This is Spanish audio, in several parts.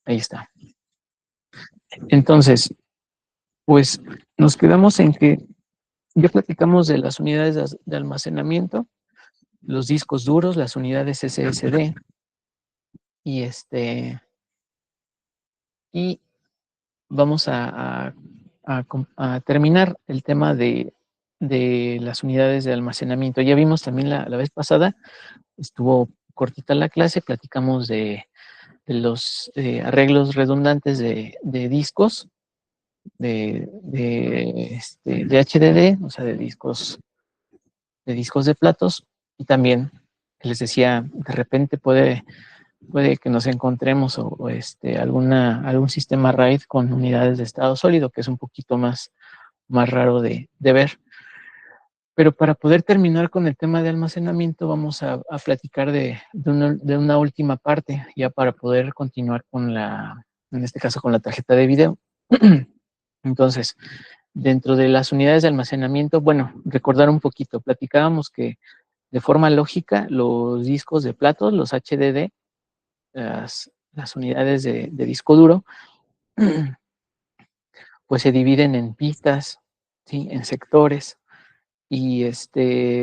Ahí está. Entonces, pues nos quedamos en que ya platicamos de las unidades de almacenamiento, los discos duros, las unidades SSD y y vamos a terminar el tema de las unidades de almacenamiento. Ya vimos también la vez pasada, estuvo cortita la clase, platicamos de los arreglos redundantes de discos, de HDD, o sea, de discos de platos, y también les decía, de repente puede que nos encontremos algún sistema RAID con unidades de estado sólido, que es un poquito más raro de ver. Pero para poder terminar con el tema de almacenamiento, vamos a platicar de una última parte, ya para poder continuar en este caso, con la tarjeta de video. Entonces, dentro de las unidades de almacenamiento, bueno, recordar un poquito, platicábamos que de forma lógica, los discos de platos, los HDD, las unidades de disco duro, pues se dividen en pistas, ¿sí? En sectores. Y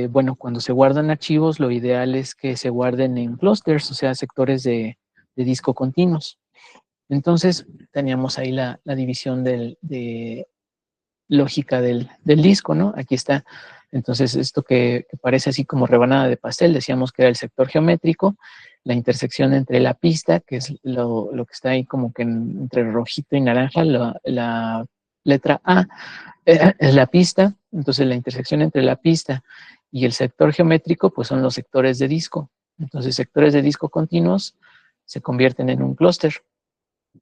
bueno, cuando se guardan archivos, lo ideal es que se guarden en clusters, o sea, sectores de disco continuos. Entonces, teníamos ahí la división de lógica del disco, ¿no? Aquí está. Entonces, esto que parece así como rebanada de pastel, decíamos que era el sector geométrico, la intersección entre la pista, que es lo que está ahí como que entre rojito y naranja, la letra A, es la pista. Entonces, la intersección entre la pista y el sector geométrico, pues son los sectores de disco. Entonces, sectores de disco continuos se convierten en un clúster.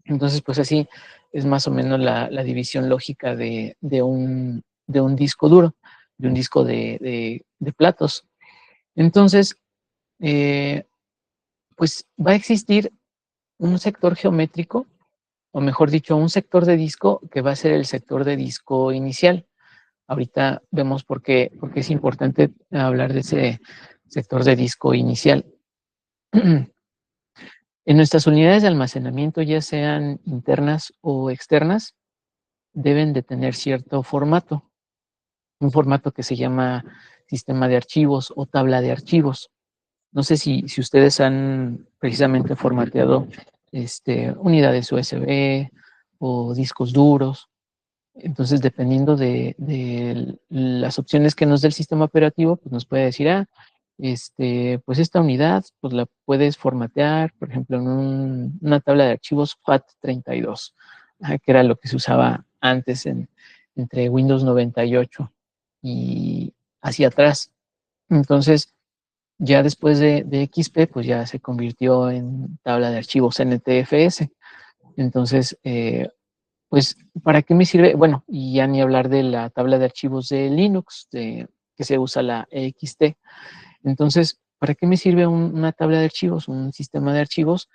Entonces, pues así es más o menos la división lógica de un disco duro, de un disco de platos. Entonces, eh, pues va a existir un sector geométrico, o mejor dicho, un sector de disco que va a ser el sector de disco inicial. Ahorita vemos por qué es importante hablar de ese sector de disco inicial. En nuestras unidades de almacenamiento, ya sean internas o externas, deben de tener cierto formato, un formato que se llama sistema de archivos o tabla de archivos. No sé si ustedes han precisamente formateado unidades USB o discos duros. Entonces, dependiendo de las opciones que nos dé el sistema operativo, pues nos puede decir, pues esta unidad, pues la puedes formatear, por ejemplo, en una tabla de archivos FAT32, que era lo que se usaba antes entre Windows 98 y hacia atrás. Entonces, ya después de XP, pues ya se convirtió en tabla de archivos NTFS. Entonces, pues, ¿para qué me sirve? Bueno, y ya ni hablar de la tabla de archivos de Linux, que se usa la EXT. Entonces, ¿para qué me sirve una tabla de archivos, un sistema de archivos?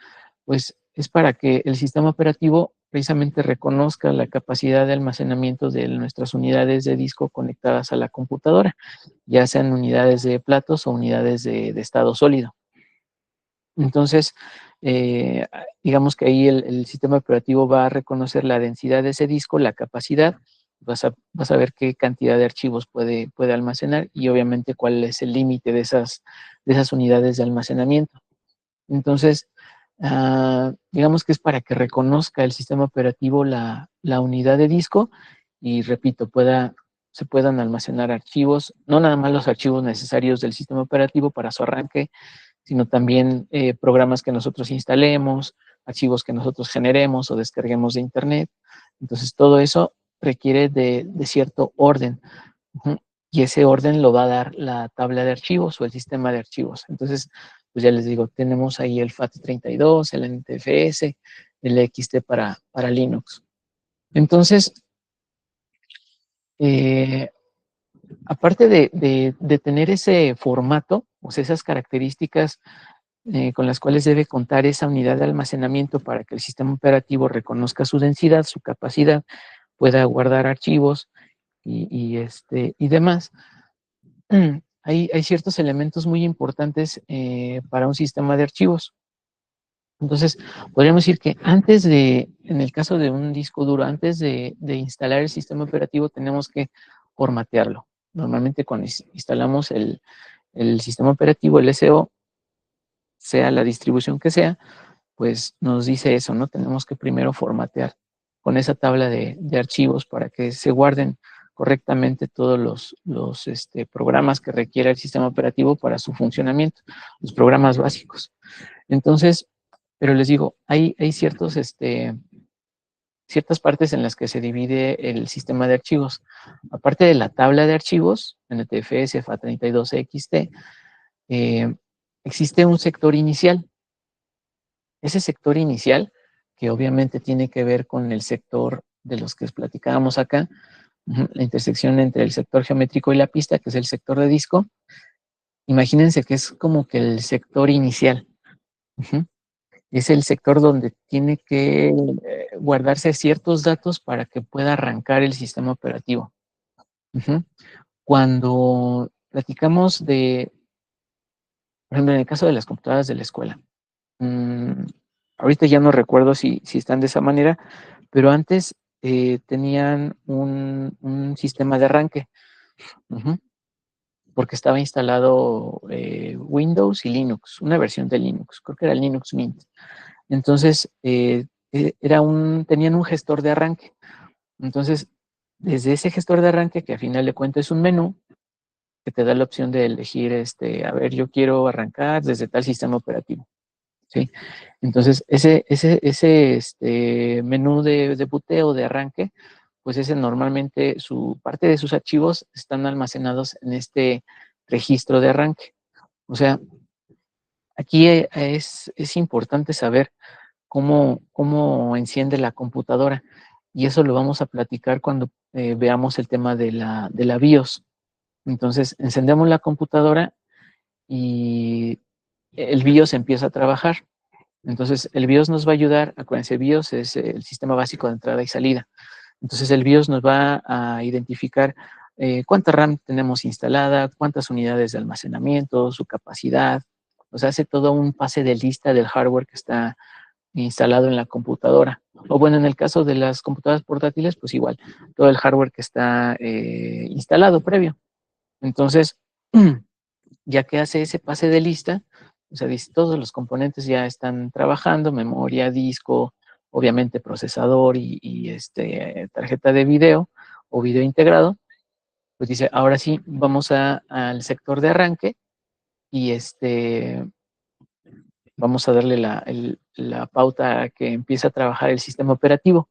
Pues es para que el sistema operativo precisamente reconozca la capacidad de almacenamiento de nuestras unidades de disco conectadas a la computadora, ya sean unidades de platos o unidades de estado sólido. Entonces, digamos que ahí el sistema operativo va a reconocer la densidad de ese disco, la capacidad, vas a ver qué cantidad de archivos puede almacenar y obviamente cuál es el límite de esas unidades de almacenamiento. Entonces, digamos que es para que reconozca el sistema operativo la unidad de disco y, repito, se puedan almacenar archivos, no nada más los archivos necesarios del sistema operativo para su arranque, sino también programas que nosotros instalemos, archivos que nosotros generemos o descarguemos de Internet. Entonces, todo eso requiere de cierto orden. Uh-huh. Y ese orden lo va a dar la tabla de archivos o el sistema de archivos. Entonces, pues ya les digo, tenemos ahí el FAT32, el NTFS, el XT para Linux. Entonces, eh, aparte de tener ese formato, o sea, esas características con las cuales debe contar esa unidad de almacenamiento para que el sistema operativo reconozca su densidad, su capacidad, pueda guardar archivos y demás. Hay ciertos elementos muy importantes para un sistema de archivos. Entonces, podríamos decir que en el caso de un disco duro, antes de instalar el sistema operativo, tenemos que formatearlo. Normalmente cuando instalamos el sistema operativo, el SO, sea la distribución que sea, pues nos dice eso, ¿no? Tenemos que primero formatear con esa tabla de archivos para que se guarden correctamente todos los programas que requiere el sistema operativo para su funcionamiento, los programas básicos. Entonces, pero les digo, hay ciertas partes en las que se divide el sistema de archivos. Aparte de la tabla de archivos, NTFS, FAT32XT, eh, existe un sector inicial. Ese sector inicial, que obviamente tiene que ver con el sector de los que platicábamos acá, la intersección entre el sector geométrico y la pista, que es el sector de disco, imagínense que es como que el sector inicial. Es el sector donde tiene que guardarse ciertos datos para que pueda arrancar el sistema operativo. Cuando platicamos por ejemplo, en el caso de las computadoras de la escuela, ahorita ya no recuerdo si están de esa manera, pero antes tenían un sistema de arranque, porque estaba instalado Windows y Linux, una versión de Linux, creo que era el Linux Mint. Entonces, tenían un gestor de arranque. Entonces, desde ese gestor de arranque, que a final de cuentas es un menú, que te da la opción de elegir, a ver, yo quiero arrancar desde tal sistema operativo, ¿sí? Entonces, ese menú de buteo, de arranque, pues ese normalmente parte de sus archivos están almacenados en este registro de arranque. O sea, aquí es importante saber cómo enciende la computadora. Y eso lo vamos a platicar cuando veamos el tema de la BIOS. Entonces, encendemos la computadora y el BIOS empieza a trabajar. Entonces, el BIOS nos va a ayudar, acuérdense, BIOS es el sistema básico de entrada y salida. Entonces, el BIOS nos va a identificar cuánta RAM tenemos instalada, cuántas unidades de almacenamiento, su capacidad. O sea, hace todo un pase de lista del hardware que está instalado en la computadora. O bueno, en el caso de las computadoras portátiles, pues igual, todo el hardware que está instalado previo. Entonces, ya que hace ese pase de lista, o sea, dice, todos los componentes ya están trabajando, memoria, disco, obviamente procesador y tarjeta de video o video integrado, pues dice, ahora sí, vamos al sector de arranque y vamos a darle la pauta a que empiece a trabajar el sistema operativo.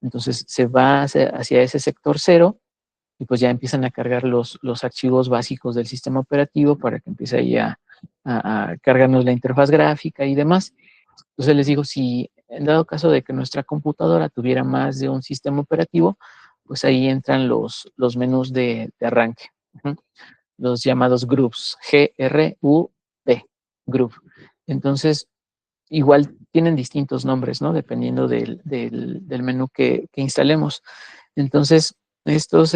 Entonces se va hacia ese sector cero y pues ya empiezan a cargar los archivos básicos del sistema operativo para que empiece ahí a cargarnos la interfaz gráfica y demás. Entonces les digo, si en dado caso de que nuestra computadora tuviera más de un sistema operativo, pues ahí entran los menús de arranque, los llamados groups, G-R-U-P, group. Entonces, igual tienen distintos nombres, ¿no? Dependiendo del menú que instalemos. Entonces, estos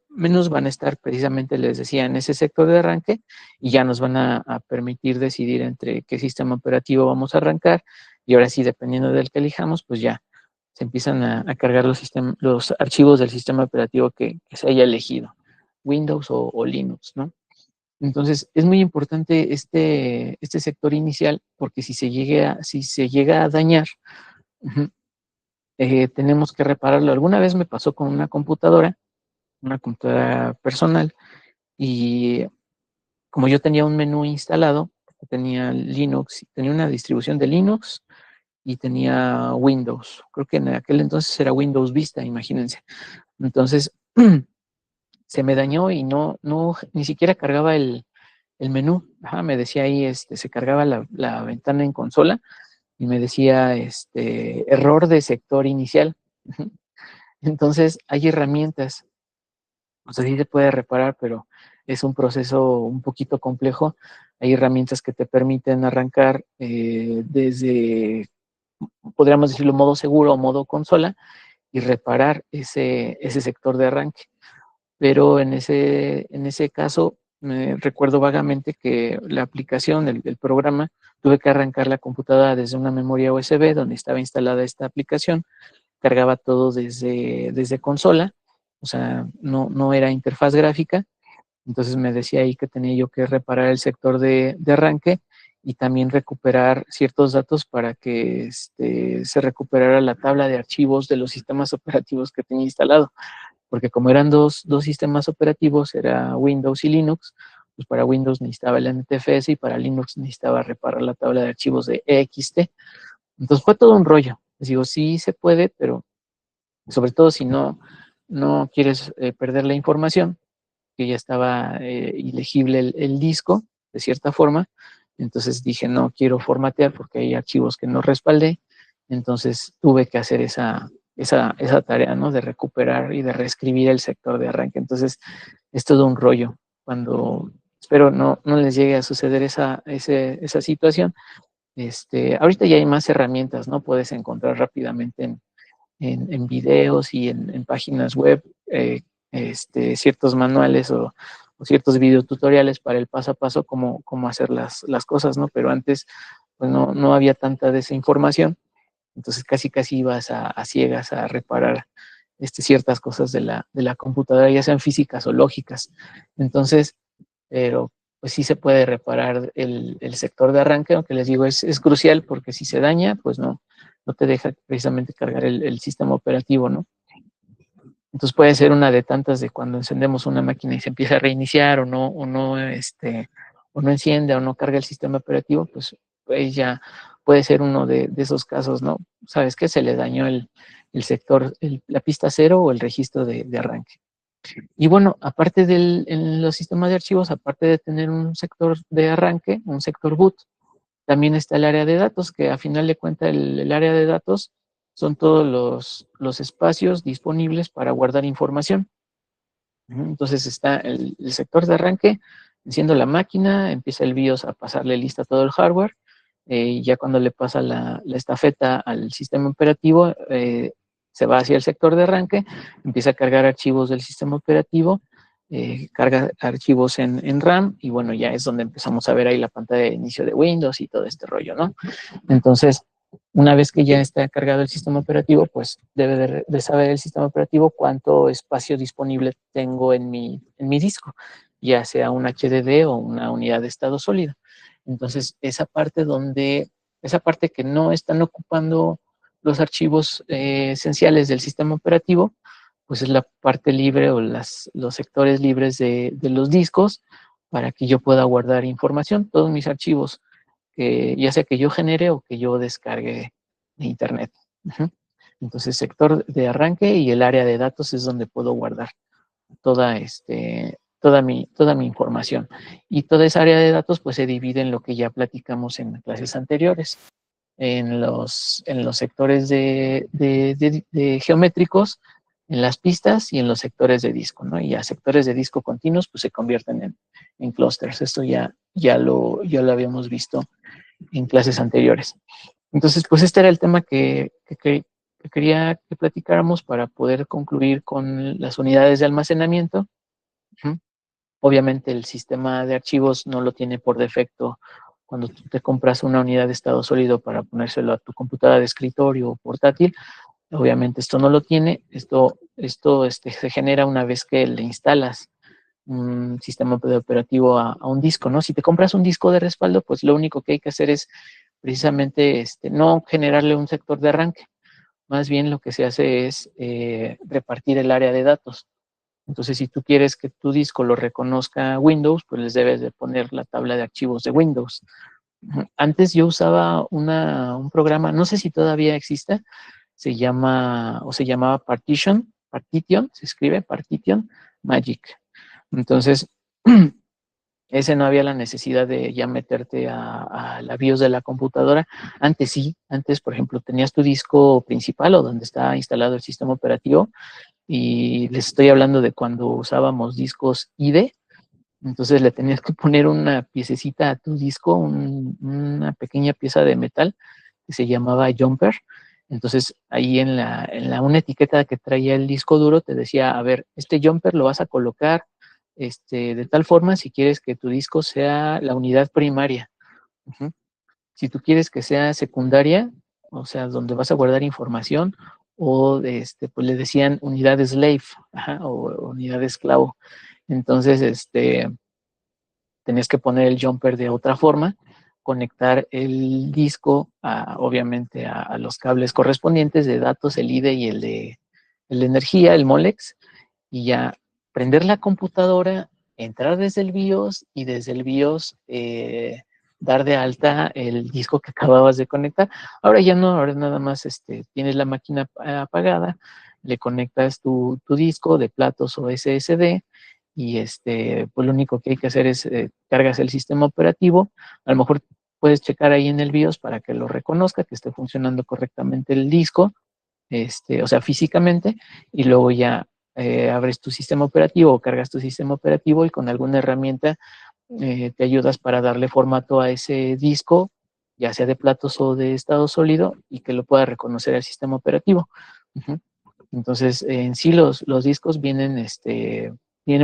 menús van a estar precisamente, les decía, en ese sector de arranque y ya nos van a permitir decidir entre qué sistema operativo vamos a arrancar y ahora sí, dependiendo del que elijamos, pues ya se empiezan a cargar los archivos del sistema operativo que se haya elegido, Windows o Linux, ¿no? Entonces, es muy importante este sector inicial porque si se llega a dañar, tenemos que repararlo. Alguna vez me pasó con una computadora personal, y como yo tenía un menú instalado, tenía Linux, tenía una distribución de Linux y tenía Windows. Creo que en aquel entonces era Windows Vista, imagínense. Entonces, se me dañó y no ni siquiera cargaba el menú. Me decía ahí, se cargaba la ventana en consola y me decía, error de sector inicial. Entonces, hay herramientas, o sea, sí se puede reparar, pero es un proceso un poquito complejo. Hay herramientas que te permiten arrancar desde, podríamos decirlo, modo seguro o modo consola y reparar ese sector de arranque. Pero en ese caso, me recuerdo vagamente que la aplicación, el programa, tuve que arrancar la computadora desde una memoria USB donde estaba instalada esta aplicación, cargaba todo desde consola, o sea, no era interfaz gráfica. Entonces me decía ahí que tenía yo que reparar el sector de arranque y también recuperar ciertos datos para que se recuperara la tabla de archivos de los sistemas operativos que tenía instalado. Porque como eran dos sistemas operativos, era Windows y Linux, pues para Windows necesitaba el NTFS y para Linux necesitaba reparar la tabla de archivos de EXT. Entonces fue todo un rollo. Les digo, sí se puede, pero sobre todo si no quieres perder la información, que ya estaba ilegible el disco, de cierta forma. Entonces dije, no quiero formatear porque hay archivos que no respaldé. Entonces tuve que hacer esa tarea, ¿no? De recuperar y de reescribir el sector de arranque. Entonces es todo un rollo. Cuando espero no les llegue a suceder esa situación. Ahorita ya hay más herramientas, ¿no? Puedes encontrar rápidamente en videos y en páginas web ciertos manuales o ciertos videotutoriales para el paso a paso cómo hacer las cosas, ¿no? Pero antes pues no había tanta desinformación, entonces casi ibas a ciegas a reparar ciertas cosas de la computadora, ya sean físicas o lógicas. Entonces, pero pues sí se puede reparar el sector de arranque, aunque les digo, es crucial porque si se daña, pues no te deja precisamente cargar el sistema operativo, ¿no? Entonces puede ser una de tantas de cuando encendemos una máquina y se empieza a reiniciar o no enciende o no carga el sistema operativo, pues ya puede ser uno de esos casos, ¿no? ¿Sabes qué? Se le dañó el sector, la pista cero o el registro de arranque. Y bueno, aparte en los sistemas de archivos, aparte de tener un sector de arranque, un sector boot, también está el área de datos, que a final de cuentas el área de datos son todos los espacios disponibles para guardar información. Entonces está el sector de arranque, enciendo la máquina, empieza el BIOS a pasarle lista a todo el hardware, y ya cuando le pasa la estafeta al sistema operativo, se va hacia el sector de arranque, empieza a cargar archivos del sistema operativo, carga archivos en RAM, y bueno, ya es donde empezamos a ver ahí la pantalla de inicio de Windows y todo este rollo, ¿no? Entonces, una vez que ya está cargado el sistema operativo, pues debe de saber el sistema operativo cuánto espacio disponible tengo en mi disco, ya sea un HDD o una unidad de estado sólido. Entonces, esa parte que no están ocupando los archivos esenciales del sistema operativo, pues es la parte libre o los sectores libres de los discos para que yo pueda guardar información, todos mis archivos ya sea que yo genere o que yo descargue de internet. Entonces, sector de arranque y el área de datos es donde puedo guardar toda mi información. Y toda esa área de datos pues se divide en lo que ya platicamos en clases anteriores, en los sectores de geométricos, en las pistas y en los sectores de disco, ¿no? Y ya sectores de disco continuos pues se convierten en clusters. Esto ya lo habíamos visto en clases anteriores. Entonces, pues este era el tema que quería que platicáramos para poder concluir con las unidades de almacenamiento. Obviamente el sistema de archivos no lo tiene por defecto cuando tú te compras una unidad de estado sólido para ponérselo a tu computadora de escritorio o portátil. Obviamente esto no lo tiene. Esto se genera una vez que le instalas un sistema operativo a un disco, ¿no? Si te compras un disco de respaldo, pues lo único que hay que hacer es precisamente no generarle un sector de arranque. Más bien lo que se hace es repartir el área de datos. Entonces, si tú quieres que tu disco lo reconozca Windows, pues les debes de poner la tabla de archivos de Windows. Antes yo usaba un programa, no sé si todavía existe, se llamaba Partition, se escribe Partition Magic. Entonces, ese no había la necesidad de ya meterte a la BIOS de la computadora. Antes sí, antes, por ejemplo, tenías tu disco principal o donde está instalado el sistema operativo, y les estoy hablando de cuando usábamos discos ID. Entonces le tenías que poner una piececita a tu disco, una pequeña pieza de metal que se llamaba jumper. Entonces ahí una etiqueta que traía el disco duro te decía, a ver, este jumper lo vas a colocar de tal forma si quieres que tu disco sea la unidad primaria. Si tú quieres que sea secundaria, o sea, donde vas a guardar información, o pues le decían unidad slave, ajá, o unidad esclavo. Entonces, tenías que poner el jumper de otra forma, conectar el disco obviamente a los cables correspondientes de datos, el IDE y el de energía, el Molex, y ya prender la computadora, entrar desde el BIOS y desde el BIOS dar de alta el disco que acababas de conectar. Ahora ya no, ahora nada más tienes la máquina apagada, le conectas tu disco de platos o SSD y pues lo único que hay que hacer es cargas el sistema operativo. A lo mejor puedes checar ahí en el BIOS para que lo reconozca, que esté funcionando correctamente el disco, o sea, físicamente, y luego ya abres tu sistema operativo o cargas tu sistema operativo y con alguna herramienta te ayudas para darle formato a ese disco, ya sea de platos o de estado sólido, y que lo pueda reconocer el sistema operativo. Uh-huh. Entonces, en sí los discos vienen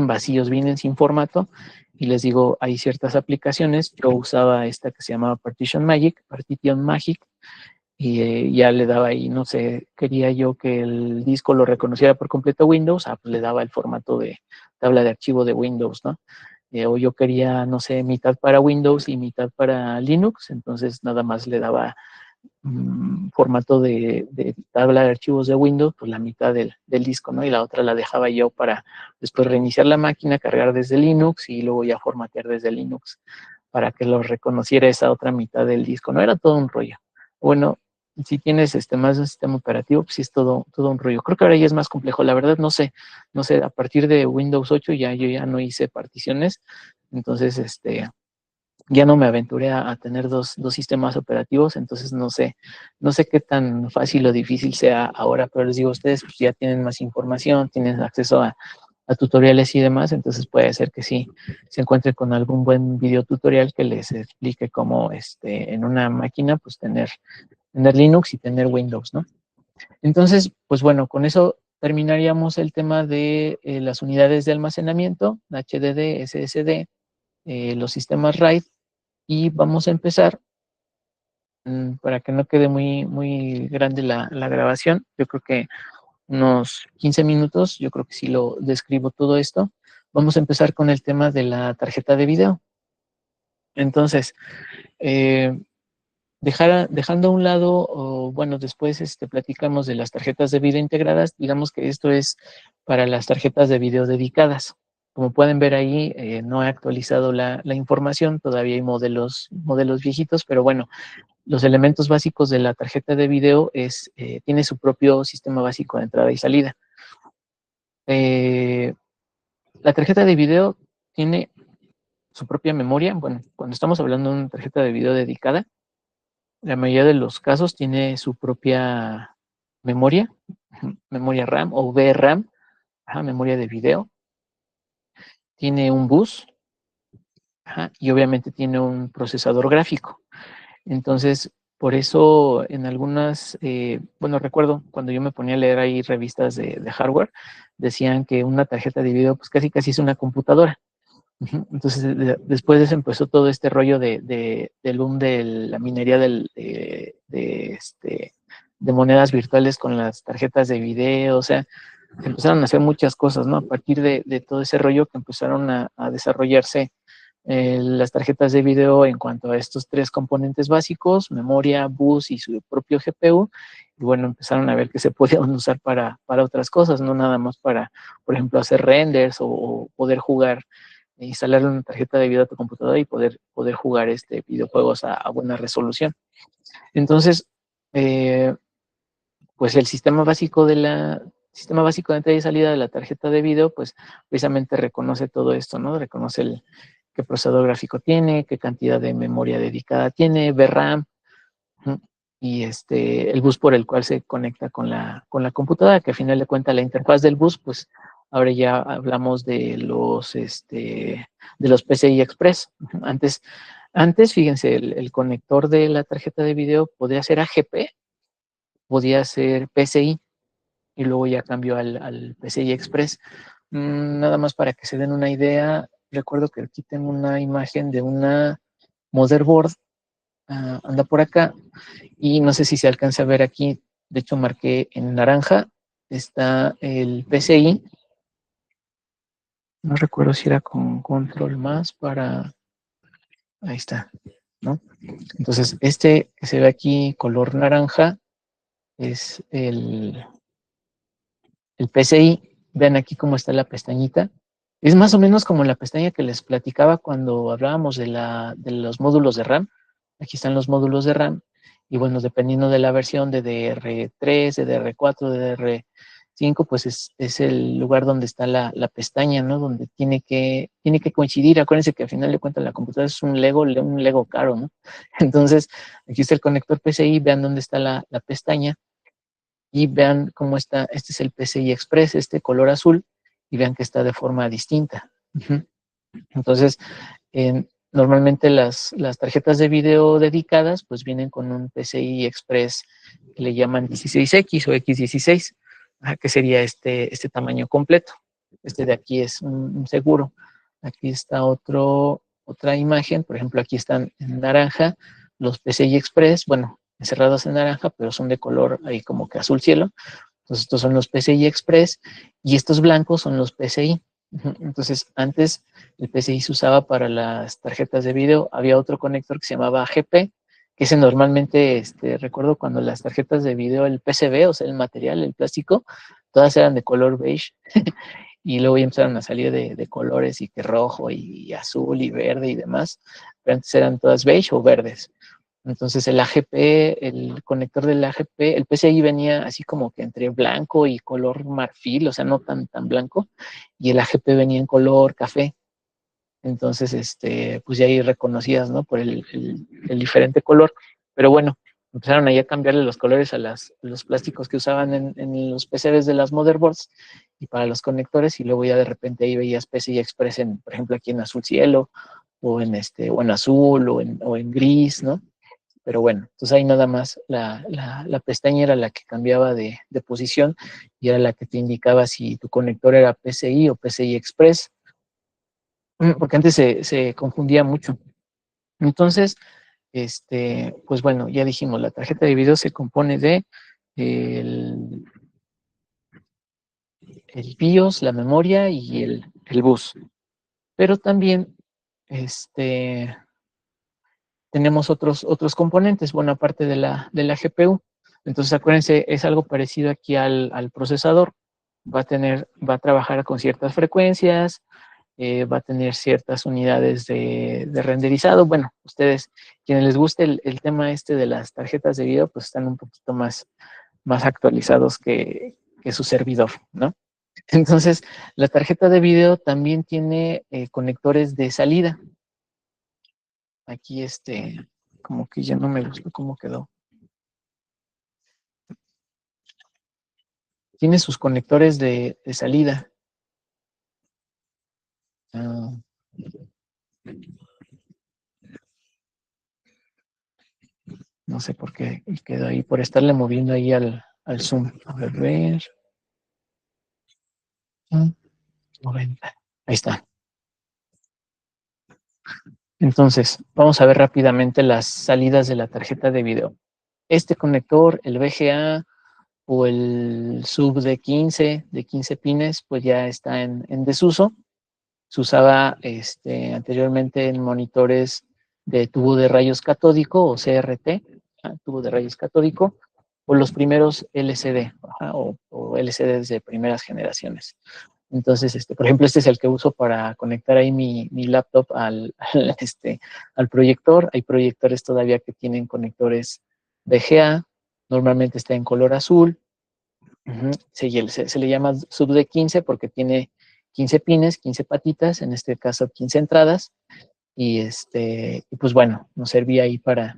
vacíos, vienen sin formato, y les digo, hay ciertas aplicaciones. Yo usaba esta que se llamaba Partition Magic, y ya le daba ahí, no sé, quería yo que el disco lo reconociera por completo Windows, pues le daba el formato de tabla de archivo de Windows, ¿no? O yo quería, no sé, mitad para Windows y mitad para Linux, entonces nada más le daba formato de tabla de archivos de Windows, pues la mitad del disco, ¿no? Y la otra la dejaba yo para después reiniciar la máquina, cargar desde Linux y luego ya formatear desde Linux para que lo reconociera esa otra mitad del disco, ¿no? Era todo un rollo. Bueno, si tienes más de un sistema operativo, pues sí es todo un rollo. Creo que ahora ya es más complejo, la verdad no sé, a partir de Windows 8 yo ya no hice particiones, entonces ya no me aventuré a tener dos sistemas operativos, entonces no sé qué tan fácil o difícil sea ahora, pero les digo, ustedes pues ya tienen más información, tienen acceso a tutoriales y demás, entonces puede ser que sí se encuentre con algún buen video tutorial que les explique cómo en una máquina pues tener Linux y tener Windows, ¿no? Entonces, pues bueno, con eso terminaríamos el tema de las unidades de almacenamiento, HDD, SSD, los sistemas RAID, y vamos a empezar para que no quede muy grande la grabación. Yo creo que unos 15 minutos, yo creo que sí lo describo todo esto. Vamos a empezar con el tema de la tarjeta de video. Entonces, eh, dejando a un lado, o bueno, después platicamos de las tarjetas de video integradas. Digamos que esto es para las tarjetas de video dedicadas. Como pueden ver ahí, no he actualizado la información, todavía hay modelos viejitos, pero bueno, los elementos básicos de la tarjeta de video tiene su propio sistema básico de entrada y salida. La tarjeta de video tiene su propia memoria. Bueno, cuando estamos hablando de una tarjeta de video dedicada, la mayoría de los casos tiene su propia memoria, memoria RAM o VRAM, memoria de video. Tiene un bus, y obviamente tiene un procesador gráfico. Entonces, por eso en algunas, bueno, recuerdo cuando yo me ponía a leer ahí revistas de hardware, decían que una tarjeta de video pues casi es una computadora. Entonces, después de eso empezó todo este rollo del boom de la minería de monedas virtuales con las tarjetas de video. O sea, empezaron a hacer muchas cosas, ¿no? A partir de todo ese rollo que empezaron a desarrollarse las tarjetas de video en cuanto a estos tres componentes básicos: memoria, bus y su propio GPU. Y bueno, empezaron a ver que se podían usar para otras cosas, no nada más para, por ejemplo, hacer renders o poder jugar, instalarle una tarjeta de video a tu computadora y poder jugar videojuegos a buena resolución. Entonces, pues el sistema básico de entrada y salida de la tarjeta de video, pues precisamente reconoce todo esto, ¿no? Reconoce qué procesador gráfico tiene, qué cantidad de memoria dedicada tiene, VRAM, y el bus por el cual se conecta con la computadora, que al final de cuentas la interfaz del bus, pues ahora ya hablamos de los PCI Express. Antes, fíjense, el conector de la tarjeta de video podía ser AGP, podía ser PCI, y luego ya cambió al PCI Express. Nada más para que se den una idea, recuerdo que aquí tengo una imagen de una motherboard anda por acá. Y no sé si se alcanza a ver aquí, de hecho marqué en naranja, está el PCI. No recuerdo si era con control más para... Ahí está, ¿no? Entonces, este que se ve aquí color naranja es el PCI. Vean aquí cómo está la pestañita. Es más o menos como la pestaña que les platicaba cuando hablábamos de los módulos de RAM. Aquí están los módulos de RAM. Y bueno, dependiendo de la versión de DR3, de DR4, de DR5, pues es el lugar donde está la pestaña, ¿no? Donde tiene que coincidir. Acuérdense que al final de cuentas la computadora es un Lego caro, ¿no? Entonces, aquí está el conector PCI, vean dónde está la pestaña y vean cómo está, este es el PCI Express, este color azul, y vean que está de forma distinta. Entonces, normalmente las tarjetas de video dedicadas pues vienen con un PCI Express que le llaman 16X o X16, que sería este tamaño completo. Este de aquí es un seguro. Aquí está otra imagen, por ejemplo, aquí están en naranja los PCI Express, bueno, encerrados en naranja, pero son de color ahí como que azul cielo. Entonces, estos son los PCI Express y estos blancos son los PCI. Entonces, antes el PCI se usaba para las tarjetas de video. Había otro conector que se llamaba AGP, que ese normalmente, recuerdo cuando las tarjetas de video, el PCB, o sea, el material, el plástico, todas eran de color beige. Y luego ya empezaron a salir de colores y que rojo y azul y verde y demás. Pero antes eran todas beige o verdes. Entonces el AGP, el conector del AGP, el PCI venía así como que entre blanco y color marfil, o sea, no tan blanco, y el AGP venía en color café. Entonces, pues ya ahí reconocías, ¿no? Por el diferente color. Pero bueno, empezaron ahí a cambiarle los colores a los plásticos que usaban en los PCBs de las motherboards y para los conectores, y luego ya de repente ahí veías PCI Express por ejemplo, aquí en azul cielo, o en azul, o en gris, ¿no? Pero bueno, entonces ahí nada más la pestaña era la que cambiaba de posición y era la que te indicaba si tu conector era PCI o PCI Express, porque antes se confundía mucho. Entonces, pues bueno, ya dijimos, la tarjeta de video se compone de el, el BIOS, la memoria y el bus. Pero también, tenemos otros componentes, bueno, aparte de la GPU. Entonces, acuérdense, es algo parecido aquí al procesador. Va a trabajar con ciertas frecuencias, va a tener ciertas unidades de renderizado. Bueno, ustedes, quienes les guste el tema de las tarjetas de video, pues están un poquito más actualizados que su servidor, ¿no? Entonces, la tarjeta de video también tiene conectores de salida. Aquí como que ya no me gustó cómo quedó. Tiene sus conectores de salida. Ah, no sé por qué quedó ahí, por estarle moviendo ahí al zoom. A ver. 90. Ahí está. Entonces, vamos a ver rápidamente las salidas de la tarjeta de video. Este conector, el VGA o el sub de 15 pines, pues ya está en desuso. Se usaba anteriormente en monitores de tubo de rayos catódico o CRT, tubo de rayos catódico, o los primeros LCD, o LCDs de primeras generaciones. Entonces, por ejemplo, este es el que uso para conectar ahí mi laptop al proyector. Hay proyectores todavía que tienen conectores VGA, normalmente está en color azul. Se le llama sub de 15 porque tiene 15 pines, 15 patitas, en este caso 15 entradas, y pues bueno, nos servía ahí para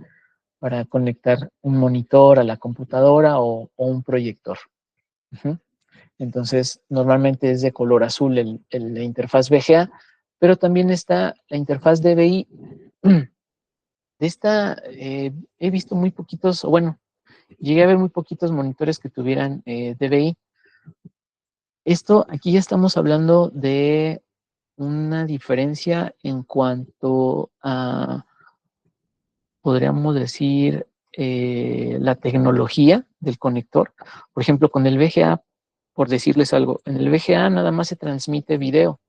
conectar un monitor a la computadora o un proyector. Entonces, normalmente es de color azul la interfaz VGA, pero también está la interfaz DVI. De esta he visto muy poquitos, o bueno, llegué a ver muy poquitos monitores que tuvieran DVI. Esto, aquí ya estamos hablando de una diferencia en cuanto a podríamos decir, la tecnología del conector. Por ejemplo, con el VGA, por decirles algo, en el VGA nada más se transmite video,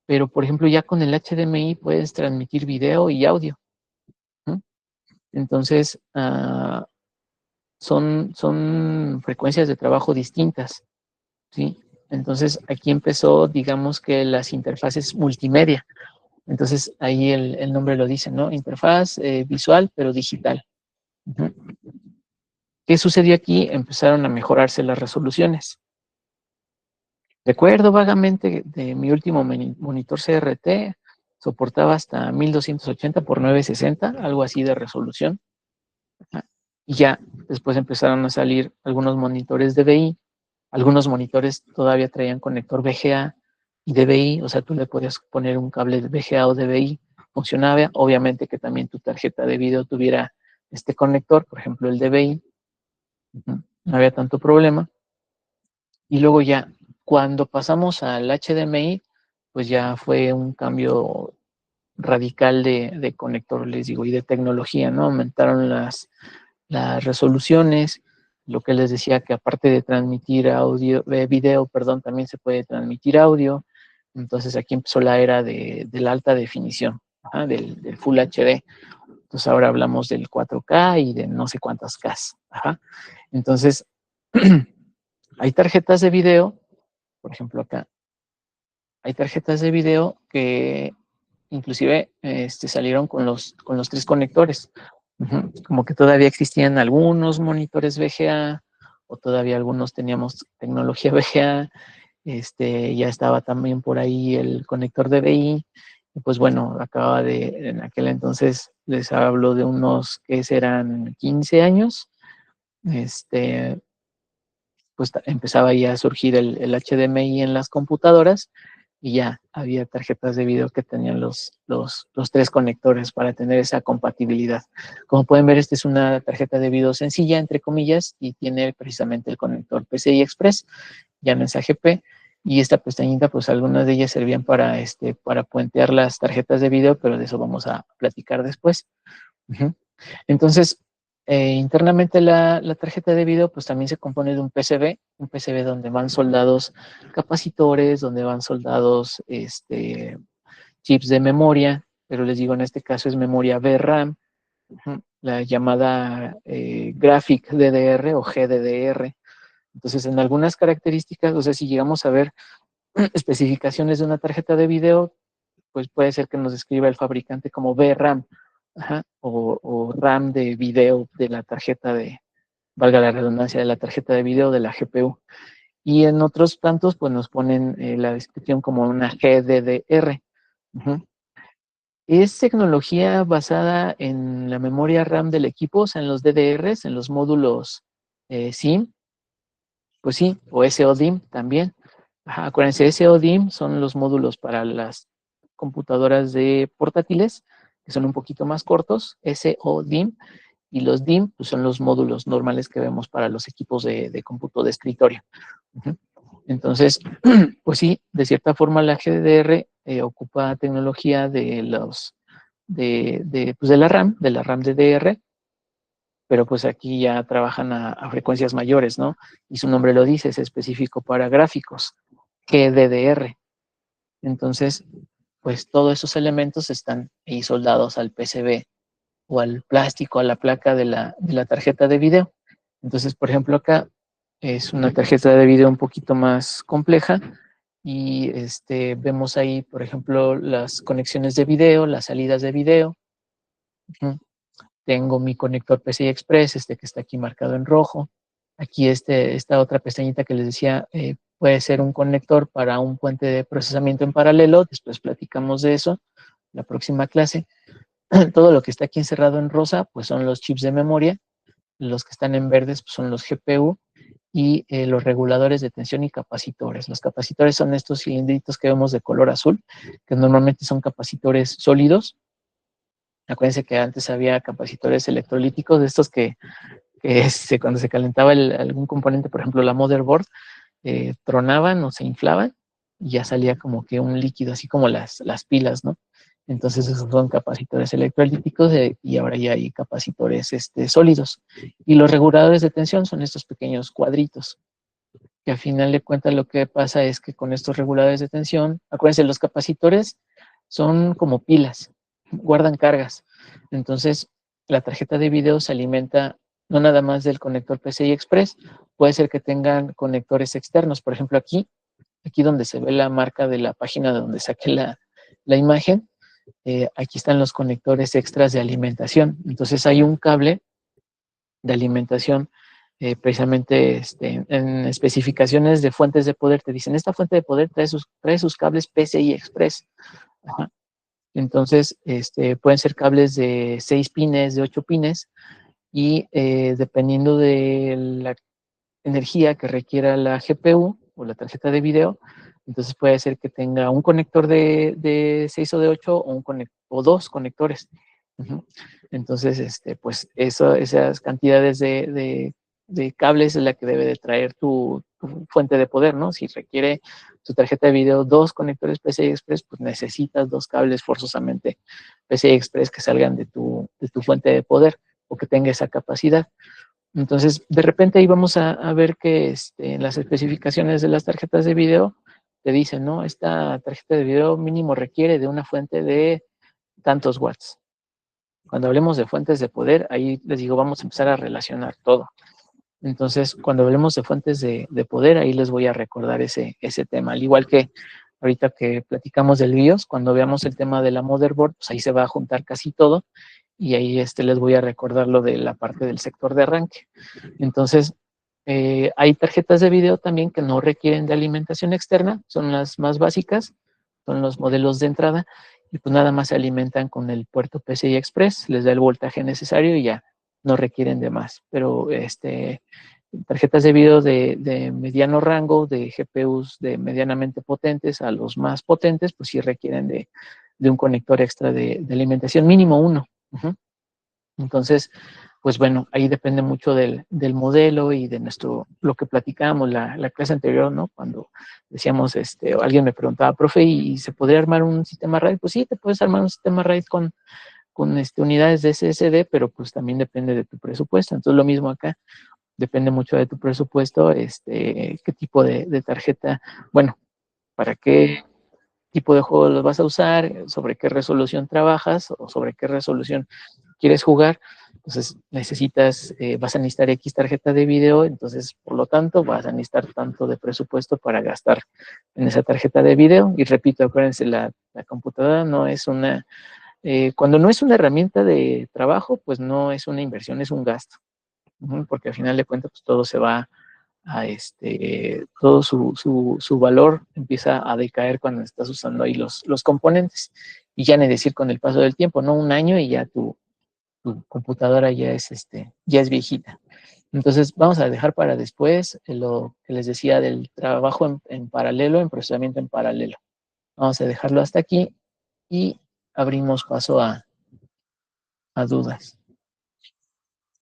pero por ejemplo ya con el HDMI puedes transmitir video y audio, ¿no? Entonces, son frecuencias de trabajo distintas, ¿sí? Entonces, aquí empezó, digamos que las interfaces multimedia. Entonces, ahí el nombre lo dice, ¿no? Interfaz visual, pero digital. Uh-huh. ¿Qué sucedió aquí? Empezaron a mejorarse las resoluciones. Recuerdo vagamente de mi último monitor CRT, soportaba hasta 1280 por 960, algo así de resolución. Y ya después empezaron a salir algunos monitores DVI, algunos monitores todavía traían conector VGA y DVI, o sea, tú le podías poner un cable de VGA o DVI, funcionaba, obviamente que también tu tarjeta de video tuviera este conector, por ejemplo el DVI, no había tanto problema. Y luego ya, cuando pasamos al HDMI, pues ya fue un cambio radical de conector, les digo, y de tecnología, ¿no? Aumentaron las resoluciones, lo que les decía que aparte de transmitir audio, video, perdón, también se puede transmitir audio. Entonces aquí empezó la era de la alta definición, del Full HD. Entonces ahora hablamos del 4K y de no sé cuántas K. Entonces, hay tarjetas de video, por ejemplo acá, hay tarjetas de video que inclusive salieron con los 3 conectores. Como que todavía existían algunos monitores VGA o todavía algunos teníamos tecnología VGA. Ya estaba también por ahí el conector DVI. Y pues bueno, en aquel entonces les hablo de unos que serán 15 años. Pues empezaba ya a surgir el HDMI en las computadoras y ya había tarjetas de video que tenían los 3 conectores para tener esa compatibilidad. Como pueden ver, esta es una tarjeta de video sencilla, entre comillas, y tiene precisamente el conector PCI Express, ya mensaje P, y esta pestañita, pues algunas de ellas servían para puentear las tarjetas de video, pero de eso vamos a platicar después. Entonces, internamente la tarjeta de video pues también se compone de un PCB donde van soldados capacitores, donde van soldados chips de memoria, pero les digo, en este caso es memoria VRAM, la llamada Graphic DDR o GDDR. Entonces, en algunas características, o sea, si llegamos a ver especificaciones de una tarjeta de video, pues puede ser que nos describa el fabricante como VRAM, o RAM de video de la tarjeta valga la redundancia, de la tarjeta de video de la GPU. Y en otros tantos, pues nos ponen la descripción como una GDDR. Es tecnología basada en la memoria RAM del equipo, o sea, en los DDRs, en los módulos SIM, pues sí, o SODIMM también. Acuérdense, SODIMM son los módulos para las computadoras de portátiles, que son un poquito más cortos, SODIMM, y los DIMM pues son los módulos normales que vemos para los equipos de cómputo de escritorio. Entonces, pues sí, de cierta forma la GDDR ocupa tecnología pues de la RAM DDR, pero pues aquí ya trabajan a frecuencias mayores, ¿no? Y su nombre lo dice, es específico para gráficos, GDDR. Entonces, pues todos esos elementos están ahí soldados al PCB o al plástico, a la placa de la tarjeta de video. Entonces, por ejemplo, acá es una tarjeta de video un poquito más compleja y vemos ahí, por ejemplo, las conexiones de video, las salidas de video. Tengo mi conector PCI Express, que está aquí marcado en rojo. Aquí esta otra pestañita que les decía, puede ser un conector para un puente de procesamiento en paralelo. Después platicamos de eso, la próxima clase. Todo lo que está aquí encerrado en rosa, pues son los chips de memoria. Los que están en verdes pues son los GPU y los reguladores de tensión y capacitores. Los capacitores son estos cilindritos que vemos de color azul, que normalmente son capacitores sólidos. Acuérdense que antes había capacitores electrolíticos, de estos que cuando se calentaba algún componente, por ejemplo la motherboard, tronaban o se inflaban y ya salía como que un líquido, así como las pilas, ¿no? Entonces esos son capacitores electrolíticos y ahora ya hay capacitores sólidos. Y los reguladores de tensión son estos pequeños cuadritos, que al final de cuentas lo que pasa es que con estos reguladores de tensión, acuérdense, los capacitores son como pilas, guardan cargas. Entonces, la tarjeta de video se alimenta no nada más del conector PCI Express, puede ser que tengan conectores externos. Por ejemplo, aquí donde se ve la marca de la página de donde saqué la imagen, aquí están los conectores extras de alimentación. Entonces hay un cable de alimentación, precisamente en especificaciones de fuentes de poder, te dicen, esta fuente de poder trae sus cables PCI Express. Ajá. Entonces, pueden ser cables de 6 pines, de 8 pines, y dependiendo de la energía que requiera la GPU o la tarjeta de video, entonces puede ser que tenga un conector de 6 o de 8 o dos conectores. Uh-huh. Entonces, pues esas cantidades de cables es la que debe de traer tu fuente de poder, ¿no? Si requiere tu tarjeta de video dos conectores PCI Express, pues necesitas dos cables forzosamente PCI Express que salgan de tu fuente de poder o que tenga esa capacidad. Entonces, de repente ahí vamos a ver que en las especificaciones de las tarjetas de video te dicen, ¿no? Esta tarjeta de video mínimo requiere de una fuente de tantos watts. Cuando hablemos de fuentes de poder, ahí les digo, vamos a empezar a relacionar todo. Entonces, cuando hablemos de fuentes de poder, ahí les voy a recordar ese tema. Al igual que ahorita que platicamos del BIOS, cuando veamos el tema de la motherboard, pues ahí se va a juntar casi todo y ahí les voy a recordar lo de la parte del sector de arranque. Entonces, hay tarjetas de video también que no requieren de alimentación externa, son las más básicas, son los modelos de entrada, y pues nada más se alimentan con el puerto PCI Express, les da el voltaje necesario y ya no requieren de más. Pero tarjetas de video de mediano rango, de GPUs de medianamente potentes a los más potentes, pues sí requieren de un conector extra de alimentación, mínimo uno. Uh-huh. Entonces, pues bueno, ahí depende mucho del modelo y de lo que platicábamos la clase anterior, ¿no? Cuando decíamos, alguien me preguntaba, profe, ¿y se podría armar un sistema RAID? Pues sí, te puedes armar un sistema RAID con unidades de SSD, pero pues también depende de tu presupuesto. Entonces, lo mismo acá, depende mucho de tu presupuesto, qué tipo de tarjeta, bueno, para qué tipo de juego los vas a usar, sobre qué resolución trabajas o sobre qué resolución quieres jugar. Entonces vas a necesitar X tarjeta de video, entonces por lo tanto vas a necesitar tanto de presupuesto para gastar en esa tarjeta de video. Y repito, acuérdense, la computadora no es cuando no es una herramienta de trabajo, pues no es una inversión, es un gasto. Porque al final de cuentas, pues todo se va todo su valor empieza a decaer cuando estás usando ahí los componentes. Y ya ni decir con el paso del tiempo, ¿no? Un año y ya tu computadora ya es viejita. Entonces vamos a dejar para después lo que les decía del trabajo en paralelo, en procesamiento en paralelo. Vamos a dejarlo hasta aquí y abrimos paso a dudas.